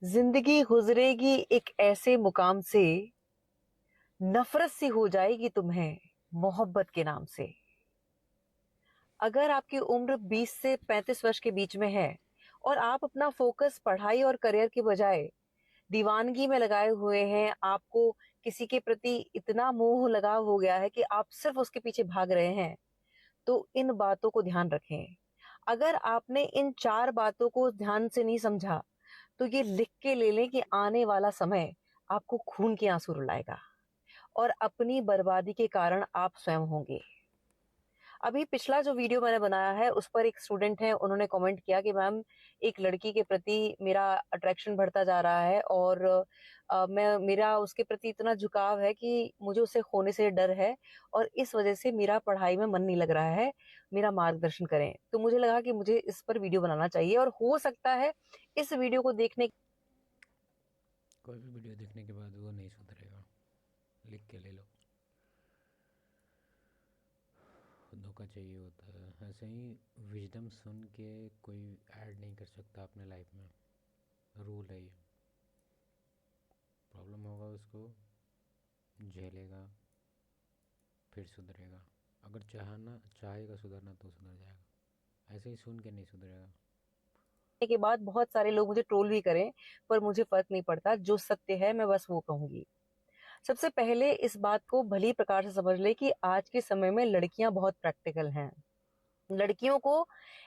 जिंदगी गुजरेगी एक ऐसे मुकाम से, नफरत सी हो जाएगी तुम्हें मोहब्बत के नाम से। अगर आपकी उम्र 20 से 35 वर्ष के बीच में है और आप अपना फोकस पढ़ाई और करियर के बजाय दीवानगी में लगाए हुए हैं, आपको किसी के प्रति इतना मोह लगाव हो गया है कि आप सिर्फ उसके पीछे भाग रहे हैं, तो इन बातों को ध्यान रखें। अगर आपने इन 4 बातों को ध्यान से नहीं समझा, तो ये लिख के ले लें कि आने वाला समय आपको खून के आंसू रुलाएगा और अपनी बर्बादी के कारण आप स्वयं होंगे। अभी पिछला जो वीडियो मैंने बनाया है उस पर एक स्टूडेंट है, उन्होंने कमेंट किया कि मैम, एक लड़की के प्रति मेरा अट्रैक्शन बढ़ता जा रहा है और मैं मेरा उसके प्रति इतना झुकाव है कि मुझे उसे खोने से डर है और इस वजह से मेरा पढ़ाई में मन नहीं लग रहा है, मेरा मार्गदर्शन करें। तो मुझे लगा कि मुझे इस पर वीडियो बनाना चाहिए और हो सकता है इस वीडियो को देखने कोई भी वीडियो देखने के बाद वो नहीं सुधरेगा। लिख के ले लो। धोखा चाहिए होता है। ऐसे ही विजडम सुन के कोई ऐड नहीं कर सकता अपने लाइफ में। रूल है ये। प्रॉब्लम होगा उसको झेलेगा, फिर सुधरेगा। अगर चाहना चाहेगा सुधरना तो सुधर जाएगा। ऐसे ही सुन के नहीं सुधरेगा। के बाद बहुत सारे लोग मुझे ट्रोल भी करें, पर मुझे फर्क नहीं पड़ता। जो सत्य है मैं बस वो कहूंगी। सबसे पहले इस बात को भली प्रकार से समझ ले कि आज के समय में लड़कियां बहुत प्रैक्टिकल हैं। लड़कियों को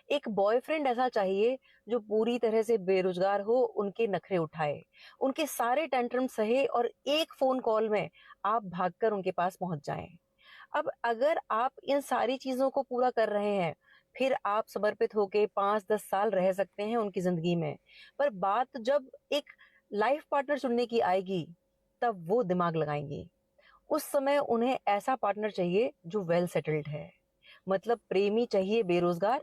एक बॉयफ्रेंड ऐसा चाहिए जो पूरी तरह से बेरोजगार हो, उनके नखरे उठाए, उनके सारे टेंट्रम सहे और एक फोन कॉल में आप भागकर उनके पास पहुंच जाएं। अब अगर आप इन सारी चीजों को पूरा कर रहे हैं, फिर आप समर्पित होके 5-10 साल रह सकते हैं उनकी जिंदगी में। पर बात जब एक लाइफ पार्टनर चुनने की आएगी, तब वो दिमाग लगाएंगी। उस समय उन्हें ऐसा पार्टनर चाहिए जो वेल सेटल्ड है। मतलब प्रेमी चाहिए बेरोजगार,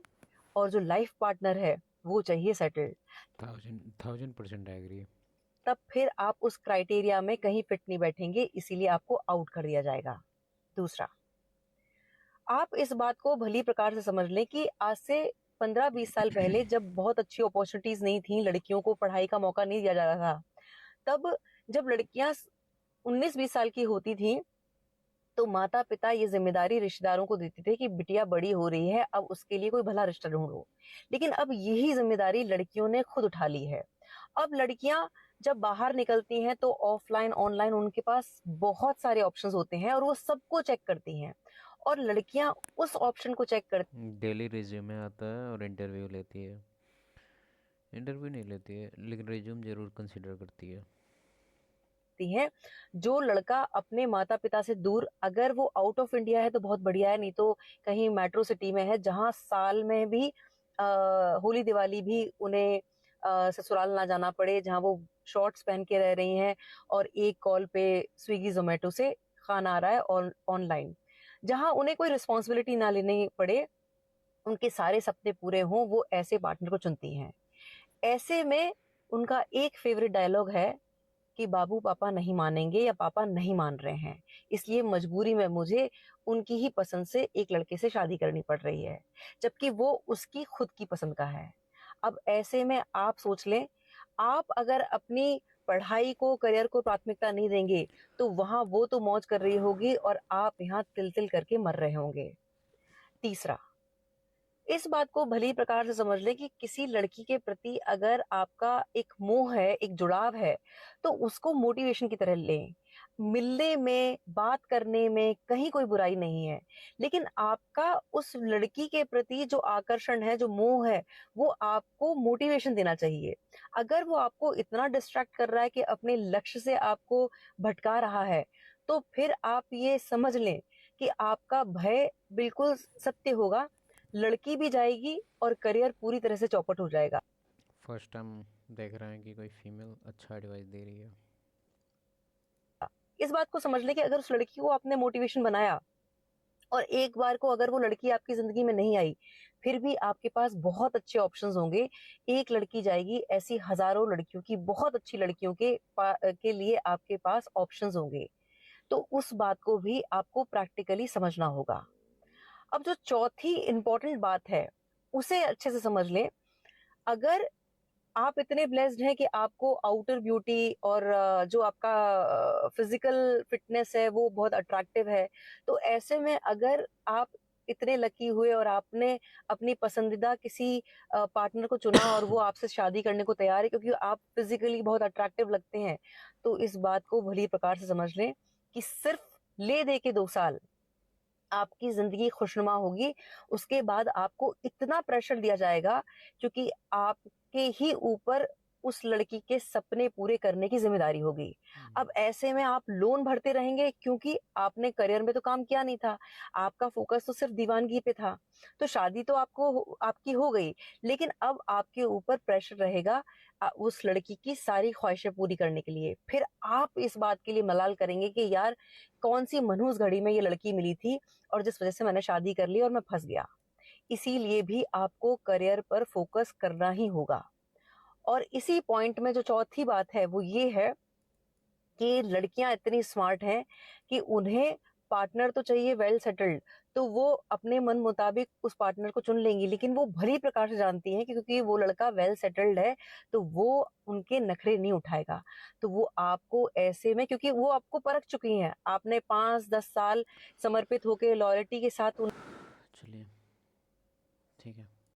और जो लाइफ पार्टनर है वो चाहिए सेटल्ड। 1000% एग्री। तब फिर आप उस क्राइटेरिया में कहीं फिट नहीं बैठेंगे, इसीलिए आपको आउट कर दिया जाएगा। दूसरा, आप इस बात को भली प्रकार से समझ लें कि आज से 15-20 साल पहले जब बहुत अच्छी अपॉर्चुनिटीज नहीं थी, लड़कियों को पढ़ाई का मौका नहीं दिया जा रहा था, तब जब लड़कियां 19-20 साल की होती थी, तो माता पिता ये जिम्मेदारी रिश्तेदारों को देते थे कि बिटिया बड़ी हो रही है, अब उसके लिए कोई भला रिश्ता ढूंढो। लेकिन अब यही जिम्मेदारी लड़कियों ने खुद उठा ली है। अब लड़कियां जब बाहर निकलती हैं तो ऑफलाइन ऑनलाइन उनके पास बहुत सारे ऑप्शंस होते हैं और वो सबको चेक करती हैं। और लड़कियां उस ऑप्शन को चेक करती डेली रिज्यूमे आता है और इंटरव्यू लेती है। इंटरव्यू नहीं लेती है लेकिन रिज्यूम ज़रूर कंसिडर करती है। हैं। जो लड़का अपने माता पिता से दूर, अगर वो आउट ऑफ इंडिया है तो बहुत बढ़िया है, नहीं तो कहीं मेट्रो सिटी में है जहां साल में भी होली दिवाली भी उन्हें ससुराल ना जाना पड़े, जहां वो शॉर्ट्स पहन के रह रही हैं और एक कॉल पे स्विगी जोमेटो से खाना आ रहा है और ऑनलाइन, जहां उन्हें कोई रिस्पॉन्सिबिलिटी ना लेनी पड़े, उनके सारे सपने पूरे हों, वो ऐसे पार्टनर को चुनती हैं। ऐसे में उनका एक फेवरेट डायलॉग है कि बाबू पापा नहीं मानेंगे या पापा नहीं मान रहे हैं, इसलिए मजबूरी में मुझे उनकी ही पसंद से एक लड़के से शादी करनी पड़ रही है, जबकि वो उसकी खुद की पसंद का है। अब ऐसे में आप सोच लें, आप अगर अपनी पढ़ाई को, करियर को प्राथमिकता नहीं देंगे, तो वहां वो तो मौज कर रही होगी और आप यहाँ तिल तिल करके मर रहे होंगे। तीसरा, इस बात को भली प्रकार से समझ ले कि किसी लड़की के प्रति अगर आपका एक मोह है, एक जुड़ाव है, तो उसको मोटिवेशन की तरह लें। मिलने में, बात करने में कहीं कोई बुराई नहीं है, लेकिन आपका उस लड़की के प्रति जो आकर्षण है, जो मोह है, वो आपको मोटिवेशन देना चाहिए। अगर वो आपको इतना डिस्ट्रैक्ट कर रहा है कि अपने लक्ष्य से आपको भटका रहा है, तो फिर आप ये समझ लें कि आपका भय बिल्कुल सत्य होगा। लड़की भी जाएगी और करियर पूरी तरह से चौपट हो जाएगा। फर्स्ट टाइम देख रहे हैं कि कोई फीमेल अच्छा एडवाइस दे रही है। इस बात को समझ ले कि अगर उस लड़की को आपने मोटिवेशन बनाया और एक बार को अगर वो लड़की आपकी जिंदगी में नहीं आई, फिर भी आपके पास बहुत अच्छे ऑप्शंस होंगे। एक लड़की जाएगी, ऐसी हजारों लड़कियों की, बहुत अच्छी लड़कियों के लिए आपके पास ऑप्शंस होंगे। तो उस बात को भी आपको प्रैक्टिकली समझना होगा। अब जो चौथी इंपॉर्टेंट बात है, उसे अच्छे से समझ लें। अगर आप इतने ब्लेस्ड हैं कि आपको आउटर ब्यूटी और जो आपका फिजिकल फिटनेस है वो बहुत अट्रैक्टिव है। तो ऐसे में अगर आप इतने लकी हुए और आपने अपनी पसंदीदा किसी पार्टनर को चुना और वो आपसे शादी करने को तैयार है क्योंकि आप फिजिकली बहुत अट्रैक्टिव लगते हैं, तो इस बात को भली प्रकार से समझ लें कि सिर्फ ले दे के 2 साल आपकी जिंदगी खुशनुमा होगी। उसके बाद आपको इतना प्रेशर दिया जाएगा क्योंकि आपके ही ऊपर उस लड़की के सपने पूरे करने की जिम्मेदारी होगी। अब ऐसे में आप लोन भरते रहेंगे क्योंकि आपने करियर में तो काम किया नहीं था, आपका फोकस तो सिर्फ दीवानगी पे था। तो शादी तो आपकी हो गई, लेकिन अब आपके ऊपर प्रेशर रहेगा उस लड़की की सारी ख्वाहिशें पूरी करने के लिए। फिर आप इस बात के लिए मलाल करेंगे कि यार कौन सी मनहूस घड़ी में ये लड़की मिली थी और जिस वजह से मैंने शादी कर ली और मैं फंस गया। इसीलिए भी आपको करियर पर फोकस करना ही होगा। और इसी पॉइंट में जो चौथी बात है वो ये है कि लड़कियां इतनी स्मार्ट हैं कि उन्हें पार्टनर तो चाहिए वेल सेटल्ड, तो वो अपने मन मुताबिक उस पार्टनर को चुन लेंगी, लेकिन वो भली प्रकार से जानती हैं कि क्योंकि वो लड़का वेल सेटल्ड है तो वो उनके नखरे नहीं उठाएगा। तो वो आपको ऐसे में, क्योंकि वो आपको परख चुकी हैं, आपने 5-10 साल समर्पित होकर लॉयल्टी के साथ चलिए, ठीक है।